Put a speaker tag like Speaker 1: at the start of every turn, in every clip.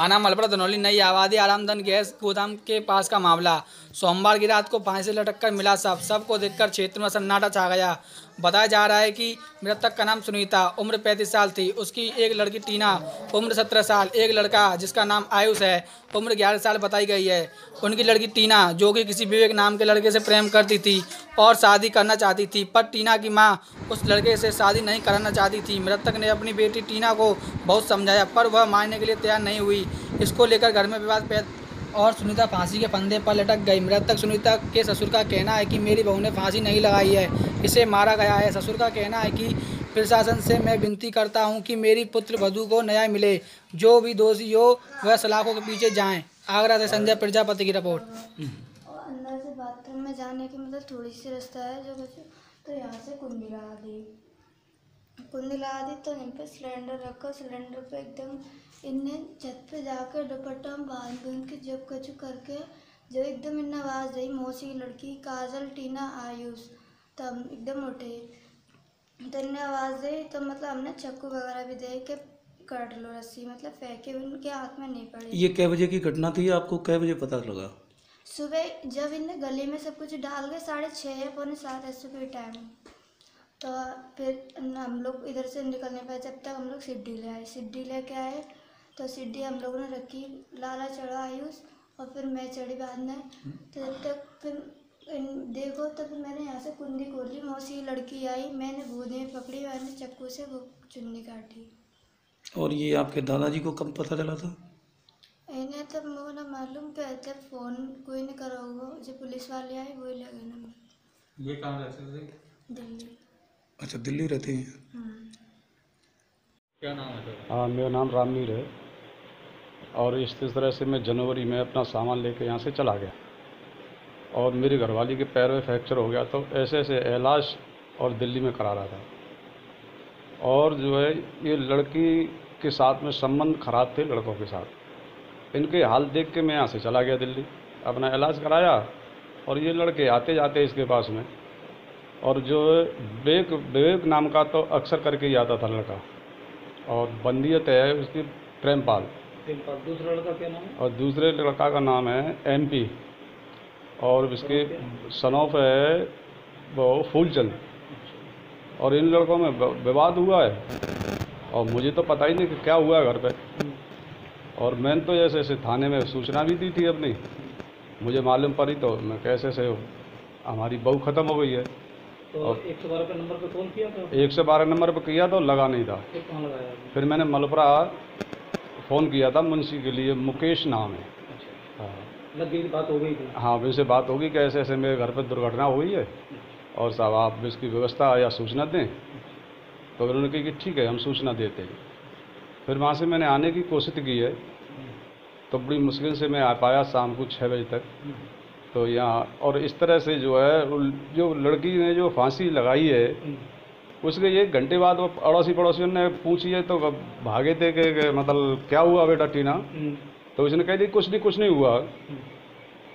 Speaker 1: थाना मलबरा धनौली नई आबादी आरामधन गैस गोदाम के पास का मामला। सोमवार की रात को फांसी से लटक कर मिला शव को देखकर क्षेत्र में सन्नाटा छा गया। बताया जा रहा है कि मृतक का नाम सुनीता उम्र 35 साल थी। उसकी एक लड़की टीना उम्र 17 साल, एक लड़का जिसका नाम आयुष है उम्र 11 साल बताई गई है। उनकी लड़की टीना जो कि किसी विवेक नाम के लड़के से प्रेम करती थी और शादी करना चाहती थी, पर टीना की मां उस लड़के से शादी नहीं कराना चाहती थी। मृतक ने अपनी बेटी टीना को बहुत समझाया पर वह मानने के लिए तैयार नहीं हुई। इसको लेकर घर में विवाद पैदा और सुनीता फांसी के फंदे पर लटक गई। मृतक सुनीता के ससुर का कहना है कि मेरी बहू ने फांसी नहीं लगाई है, इसे मारा गया है। ससुर का कहना है कि प्रशासन से मैं विनती करता हूं कि मेरी पुत्र वधू को न्याय मिले, जो भी दोषी हो वह सलाखों के पीछे जाएं। आगरा से संजय प्रजापति की रिपोर्ट।
Speaker 2: अंदर से बाथरूम में जाने की मतलब थोड़ी सी रास्ता है जो तो यहाँ से कुंडी लगा दी तो इन पे सिलेंडर रखा। सिलेंडर पे एकदम इनने छत पे जाकर दुपट्टा बांध के जब कचू करके जब एकदम इन्हें आवाज़ दी मौसी की लड़की काजल टीना आयुष, तब एकदम उठे तो इन्हें आवाज़ दी तो मतलब हमने चाकू वगैरह भी दे के काट लो रस्सी, मतलब फेंके उनके हाथ में नहीं पड़ी।
Speaker 3: ये कै बजे की घटना थी? आपको कै बजे पता लगा?
Speaker 2: सुबह जब इन्हें गले में सब कुछ डाल के 6:30 पौने 7 ऐसे कोई टाइम, तो फिर हम लोग इधर से निकल नहीं पाए। जब तक हम लोग सीढ़ी ले आए, सीढ़ी लेके आए तो सीढ़ी हम लोगों ने रखी, लाला चढ़ा आयुष और फिर मैं चढ़ी बाद में। तो जब तक फिर देखो तो फिर मैंने यहाँ से कुंडी खोली, मौसी की लड़की आई, मैंने गोदी में पकड़ी, मैंने चाकू से वो चुन्नी काटी।
Speaker 3: और ये आपके दादाजी को कब पता चला था?
Speaker 2: इन्हें तब मुझे ना मालूम कि जब फ़ोन कोई नहीं करा होगा, जब पुलिस वाले आए वही लगे नंबर।
Speaker 1: ये कहाँ रहते थे?
Speaker 2: दिल्ली।
Speaker 3: अच्छा, दिल्ली रहते हैं।
Speaker 1: क्या नाम है?
Speaker 4: हाँ, मेरा नाम रामवीर है। और इस तरह से मैं जनवरी में अपना सामान लेके यहाँ से चला गया और मेरी घरवाली के पैर में फ्रैक्चर हो गया, तो ऐसे ऐसे इलाज और दिल्ली में करा रहा था। और जो है ये लड़की के साथ में संबंध खराब थे लड़कों के साथ। इनके हाल देख के मैं यहाँ से चला गया दिल्ली, अपना इलाज कराया। और ये लड़के आते जाते इसके पास में, और जो विवेक नाम का तो अक्सर करके ही आता था लड़का, और बंदियत है उसकी प्रेमपाल।
Speaker 3: दूसरा लड़का क्या नाम है?
Speaker 4: और दूसरे लड़का का नाम है MP, और इसके सनौफ है वो फूलचंद। और इन लड़कों में विवाद हुआ है और मुझे तो पता ही नहीं कि क्या हुआ है घर पे। और मैंने तो जैसे ऐसे थाने में सूचना भी दी थी अपनी, मुझे मालूम पड़ी तो मैं कैसे से हमारी बहू ख़त्म हो गई है।
Speaker 3: तो 112 पे नंबर पे फ़ोन किया था?
Speaker 4: 112 नंबर पे किया तो लगा नहीं था।
Speaker 3: कहाँ लगाया?
Speaker 4: फिर मैंने मलपुरा फ़ोन किया था, मुंशी के लिए मुकेश नाम है।
Speaker 3: अच्छा।
Speaker 4: हाँ,
Speaker 3: लग गई बात हो गई थी?
Speaker 4: हाँ, वैसे बात होगी कि ऐसे ऐसे मेरे घर पर दुर्घटना हुई है और साहब आप इसकी व्यवस्था या सूचना दें। तो उन्होंने कहा कि ठीक है हम सूचना देते हैं। फिर वहाँ से मैंने आने की कोशिश की है, तो बड़ी मुश्किल से मैं आ पाया शाम को 6 बजे तक। तो यहाँ और इस तरह से जो है जो लड़की ने जो फांसी लगाई है उसके 1 घंटे बाद वो अड़ोसी पड़ोसियों ने पूछी है तो भागे थे कि मतलब क्या हुआ बेटा टीना? तो उसने कह दी कुछ नहीं हुआ।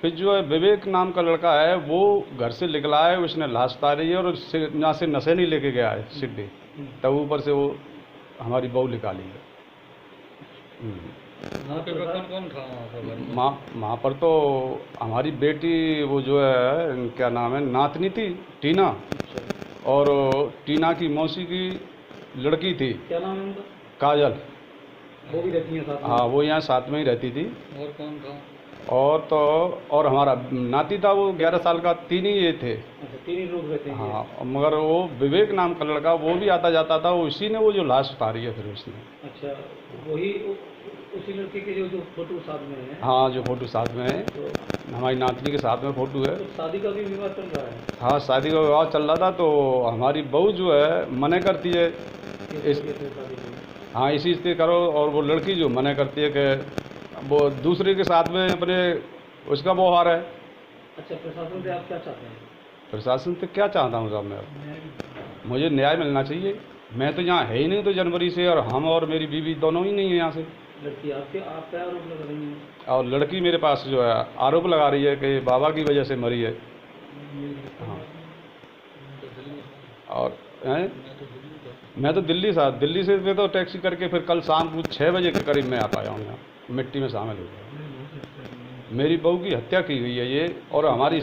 Speaker 4: फिर जो है विवेक नाम का लड़का है वो घर से निकला है, उसने लाश उतारी है और यहाँ से नशे नहीं लेके गया है सीढ़ी, तब ऊपर से वो हमारी बहू निकाली है। वहाँ पर तो हमारी बेटी वो जो है क्या नाम है नातनी थी टीना, और टीना की मौसी की लड़की थी।
Speaker 3: क्या नाम है उनका?
Speaker 4: काजल।
Speaker 3: वो भी रहती है साथ में?
Speaker 4: हाँ, वो यहाँ साथ में ही रहती थी।
Speaker 3: और कौन था?
Speaker 4: और हमारा नाती था वो 11 साल का, 3 ही ये थे।
Speaker 3: अच्छा, 3 ही लोग रहते हैं?
Speaker 4: हाँ, मगर वो विवेक नाम का लड़का वो भी आता जाता था, उसी ने वो जो लाश उतारी है फिर उसने।
Speaker 3: अच्छा, वही उसी लड़के के जो फोटो साथ में है?
Speaker 4: हाँ, जो फोटो साथ में है
Speaker 3: तो
Speaker 4: हमारी नातनी के साथ में फोटो है।
Speaker 3: तो शादी का भी विवाद चल रहा है?
Speaker 4: हाँ, शादी का विवाद चल रहा था, तो हमारी बहू जो है मना करती है हाँ इसी से करो, और वो लड़की जो मना करती है कि वो दूसरे के साथ में अपने उसका व्यवहार है।
Speaker 3: अच्छा, प्रशासन से आप क्या चाहते हैं?
Speaker 4: प्रशासन से क्या चाहता हूँ साहब, मैं मुझे न्याय मिलना चाहिए। मैं तो यहाँ है ही नहीं तो जनवरी से, और हम और मेरी बीवी दोनों ही नहीं है यहाँ से।
Speaker 3: लड़की आप पे आरोप लगा रही है?
Speaker 4: और लड़की मेरे पास जो है आरोप लगा रही है कि बाबा की वजह से मरी है। हाँ, और मैं तो दिल्ली से मैं तो टैक्सी करके फिर कल शाम को 6 बजे के करीब मैं आ पाया हूँ यहाँ। मिट्टी में शामिल हो गया। मेरी बहू की हत्या की गई है ये, और हमारी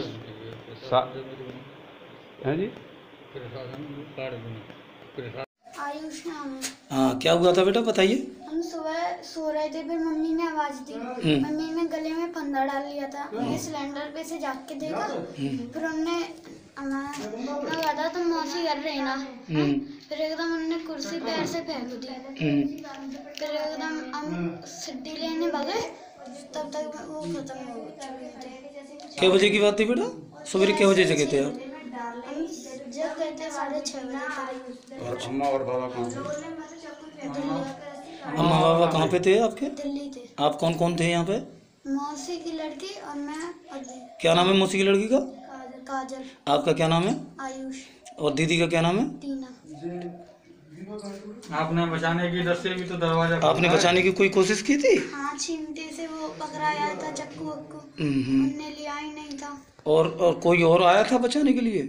Speaker 4: हैं जी।
Speaker 2: आयुष नाम है।
Speaker 5: हाँ, क्या हुआ था बेटा, बताइए।
Speaker 2: हम सुबह सो रहे थे, फिर मम्मी ने आवाज दी। मम्मी ने गले में फंदा डाल लिया था। ये सिलेंडर पे से जाग के देखा, फिर उनने कहा था तुम मौसी कर रहे ना। फिर एकदम उन्होंने कुर्सी पैर से फेंक दी। फिर एकदम हम सिड्डी लेने भागे, तब तक वो खत्म हो चुके थे।
Speaker 5: क्या बजे की बात थी बेटा, सवेरे क्या बजे जगे थे आप?
Speaker 2: हम जब गए थे 6:30 बजे।
Speaker 4: और अम्मा और बाबा कहाँ थे?
Speaker 5: अम्मा बाबा कहाँ पे थे आपके?
Speaker 2: दिल्ली थे।
Speaker 5: आप कौन कौन थे यहाँ पे?
Speaker 2: मौसी की लड़की और मैं और दीदी।
Speaker 5: क्या नाम है मौसी की लड़की का?
Speaker 2: काजल।
Speaker 5: आपका क्या नाम है?
Speaker 2: आयुष।
Speaker 5: और दीदी का क्या नाम है?
Speaker 2: टीना।
Speaker 1: आपने बचाने की दस से भी तो दरवाजा
Speaker 5: आपने बचाने की कोई कोशिश की थी?
Speaker 2: हाँ, चिमटे से वो पकड़ाया था, चक्कू वक्कू उनने लिया ही नहीं था।
Speaker 5: और कोई और आया था बचाने के लिए?